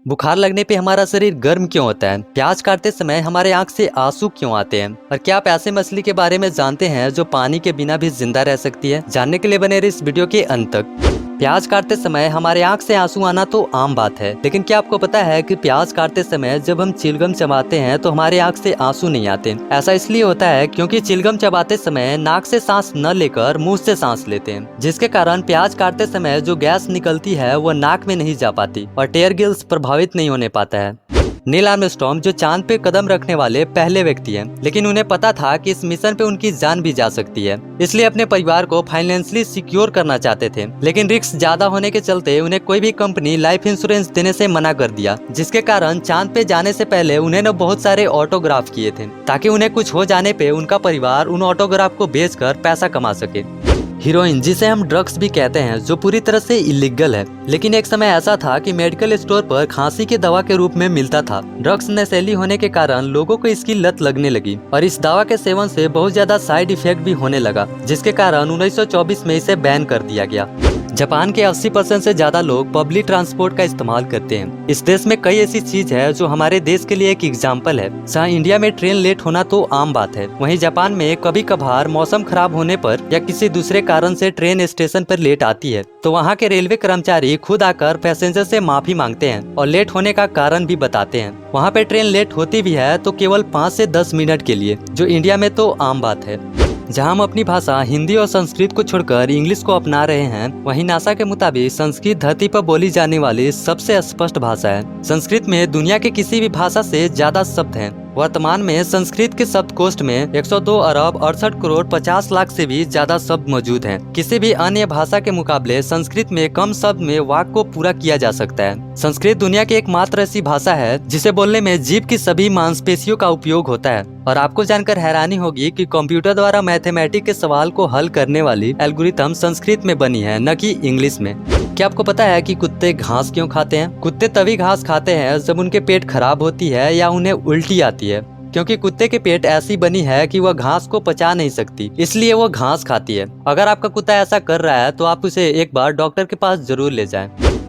बुखार लगने पे हमारा शरीर गर्म क्यों होता है? प्याज काटते समय हमारे आंख से आंसू क्यों आते हैं? और क्या आप ऐसे मछली के बारे में जानते हैं जो पानी के बिना भी जिंदा रह सकती है? जानने के लिए बने रहिए इस वीडियो के अंत तक। प्याज काटते समय हमारे आंख से आंसू आना तो आम बात है, लेकिन क्या आपको पता है कि प्याज काटते समय जब हम चिलगम चबाते हैं तो हमारे आंख से आंसू नहीं आते। ऐसा इसलिए होता है क्योंकि चिलगम चबाते समय नाक से सांस न लेकर मुंह से सांस लेते हैं, जिसके कारण प्याज काटते समय जो गैस निकलती है वो नाक में नहीं जा पाती और टेयर गिल्स प्रभावित नहीं होने पाता है। नील आर्मस्ट्रॉन्ग जो चांद पे कदम रखने वाले पहले व्यक्ति हैं, लेकिन उन्हें पता था कि इस मिशन पे उनकी जान भी जा सकती है, इसलिए अपने परिवार को फाइनेंशियली सिक्योर करना चाहते थे। लेकिन रिस्क ज्यादा होने के चलते उन्हें कोई भी कंपनी लाइफ इंश्योरेंस देने से मना कर दिया, जिसके कारण चांद पे जाने से पहले उन्हें बहुत सारे ऑटोग्राफ किए थे ताकि उन्हें कुछ हो जाने पे उनका परिवार उन ऑटोग्राफ को बेचकर पैसा कमा सके। हीरोइन, जिसे हम ड्रग्स भी कहते हैं, जो पूरी तरह से इलीगल है, लेकिन एक समय ऐसा था कि मेडिकल स्टोर पर खांसी के दवा के रूप में मिलता था। ड्रग्स नशीली होने के कारण लोगों को इसकी लत लगने लगी और इस दवा के सेवन से बहुत ज्यादा साइड इफेक्ट भी होने लगा, जिसके कारण 1924 में इसे बैन कर दिया गया। जापान के 80% से ज्यादा लोग पब्लिक ट्रांसपोर्ट का इस्तेमाल करते हैं। इस देश में कई ऐसी चीज है जो हमारे देश के लिए एक एग्जाम्पल है। जहाँ इंडिया में ट्रेन लेट होना तो आम बात है, वहीं जापान में कभी कभार मौसम खराब होने पर या किसी दूसरे कारण से ट्रेन स्टेशन पर लेट आती है तो वहाँ के रेलवे कर्मचारी खुद आकर पैसेंजर से माफी मांगते हैं और लेट होने का कारण भी बताते हैं। वहाँ पे ट्रेन लेट होती भी है तो केवल 5 से 10 मिनट के लिए, जो इंडिया में तो आम बात है। जहां हम अपनी भाषा हिंदी और संस्कृत को छोड़कर इंग्लिश को अपना रहे हैं, वहीं नासा के मुताबिक संस्कृत धरती पर बोली जाने वाली सबसे स्पष्ट भाषा है। संस्कृत में दुनिया के किसी भी भाषा से ज्यादा शब्द हैं। वर्तमान में संस्कृत के शब्दकोश में 102 अरब 68 करोड़ 50 लाख से भी ज्यादा शब्द मौजूद हैं। किसी भी अन्य भाषा के मुकाबले संस्कृत में कम शब्द में वाक्य को पूरा किया जा सकता है। संस्कृत दुनिया की एकमात्र ऐसी भाषा है जिसे बोलने में जीभ की सभी मांसपेशियों का उपयोग होता है। और आपको जानकर हैरानी होगी कि कंप्यूटर द्वारा मैथमेटिक्स के सवाल को हल करने वाली एल्गोरिथम संस्कृत में बनी है, न कि इंग्लिश में। क्या आपको पता है कि कुत्ते घास क्यों खाते हैं? कुत्ते तभी घास खाते हैं जब उनके पेट खराब होती है या उन्हें उल्टी आती है, क्योंकि कुत्ते के पेट ऐसी बनी है कि वह घास को पचा नहीं सकती, इसलिए वो घास खाती है। अगर आपका कुत्ता ऐसा कर रहा है तो आप उसे एक बार डॉक्टर के पास जरूर ले जाएं।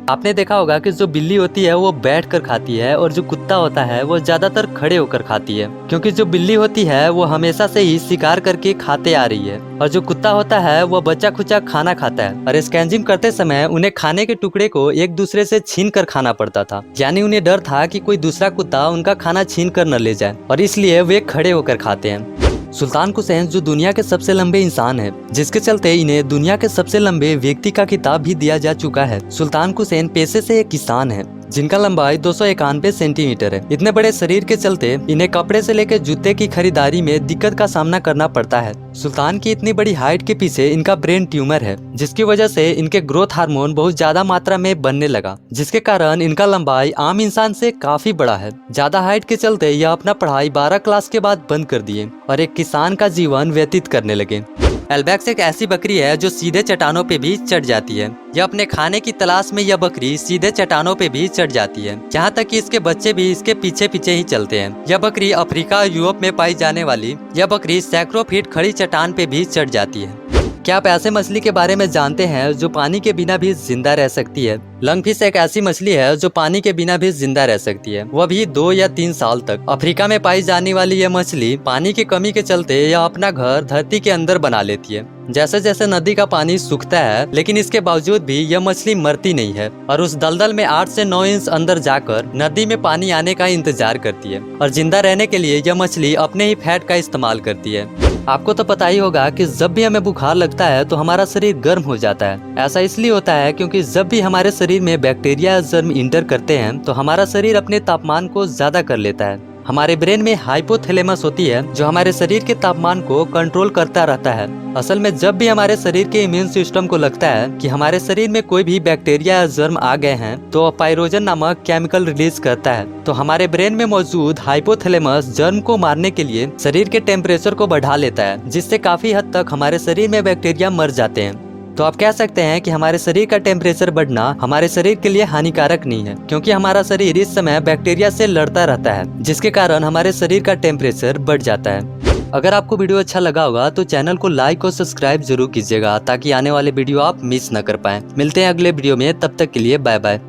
आपने देखा होगा कि जो बिल्ली होती है वो बैठ कर खाती है और जो कुत्ता होता है वो ज्यादातर खड़े होकर खाती है, क्योंकि जो बिल्ली होती है वो हमेशा से ही शिकार करके खाते आ रही है और जो कुत्ता होता है वो बचा खुचा खाना खाता है। और स्कैंजिंग करते समय उन्हें खाने के टुकड़े को एक दूसरे से छीन कर खाना पड़ता था, यानी उन्हें डर था कि कोई दूसरा कुत्ता उनका खाना छीन कर न ले जाए, और इसलिए वे खड़े होकर खाते हैं। सुल्तान कुसैन जो दुनिया के सबसे लंबे इंसान है, जिसके चलते इन्हें दुनिया के सबसे लंबे व्यक्ति का खिताब भी दिया जा चुका है। सुल्तान कुसैन पेशे से एक किसान है जिनका लंबाई 291 सेंटीमीटर है। इतने बड़े शरीर के चलते इन्हें कपड़े से लेकर जूते की खरीदारी में दिक्कत का सामना करना पड़ता है। सुल्तान की इतनी बड़ी हाइट के पीछे इनका ब्रेन ट्यूमर है, जिसकी वजह से इनके ग्रोथ हार्मोन बहुत ज्यादा मात्रा में बनने लगा, जिसके कारण इनका लंबाई आम इंसान से काफी बड़ा है। ज्यादा हाइट के चलते यह अपना पढ़ाई 12 क्लास के बाद बंद कर दिए और एक किसान का जीवन व्यतीत करने लगे। एल्बैक्स एक ऐसी बकरी है जो सीधे चट्टानों पे भी चढ़ जाती है। यह अपने खाने की तलाश में यह बकरी सीधे चट्टानों पे भी चढ़ जाती है, यहाँ तक कि इसके बच्चे भी इसके पीछे पीछे ही चलते हैं। यह बकरी अफ्रीका और यूरोप में पाई जाने वाली यह बकरी सैकड़ों फीट खड़ी चट्टान पे भी चढ़ जाती है। क्या आप ऐसे मछली के बारे में जानते हैं जो पानी के बिना भी जिंदा रह सकती है? लंगफिश एक ऐसी मछली है जो पानी के बिना भी जिंदा रह सकती है, वह भी 2 या 3 साल तक। अफ्रीका में पाई जाने वाली यह मछली पानी की कमी के चलते यह अपना घर धरती के अंदर बना लेती है। जैसे जैसे नदी का पानी सूखता है, लेकिन इसके बावजूद भी यह मछली मरती नहीं है और उस दलदल में 8 से 9 इंच अंदर जाकर नदी में पानी आने का इंतजार करती है। और जिंदा रहने के लिए यह मछली अपने ही फैट का इस्तेमाल करती है। आपको तो पता ही होगा कि जब भी हमें बुखार लगता है तो हमारा शरीर गर्म हो जाता है। ऐसा इसलिए होता है क्योंकि जब भी हमारे शरीर में बैक्टीरिया या जर्म इंटर करते हैं तो हमारा शरीर अपने तापमान को ज्यादा कर लेता है। हमारे ब्रेन में हाइपोथैलेमस होती है जो हमारे शरीर के तापमान को कंट्रोल करता रहता है। असल में जब भी हमारे शरीर के इम्यून सिस्टम को लगता है कि हमारे शरीर में कोई भी बैक्टीरिया या जर्म आ गए हैं तो पाइरोजन नामक केमिकल रिलीज करता है। तो हमारे ब्रेन में मौजूद हाइपोथैलेमस जर्म को मारने के लिए शरीर के टेम्परेचर को बढ़ा लेता है, जिससे काफी हद तक हमारे शरीर में बैक्टीरिया मर जाते हैं। तो आप कह सकते हैं कि हमारे शरीर का टेम्परेचर बढ़ना हमारे शरीर के लिए हानिकारक नहीं है, क्योंकि हमारा शरीर इस समय बैक्टीरिया से लड़ता रहता है, जिसके कारण हमारे शरीर का टेम्परेचर बढ़ जाता है। अगर आपको वीडियो अच्छा लगा होगा तो चैनल को लाइक और सब्सक्राइब जरूर कीजिएगा, ताकि आने वाले वीडियो आप मिस न कर पाएं। मिलते हैं अगले वीडियो में, तब तक के लिए बाय बाय।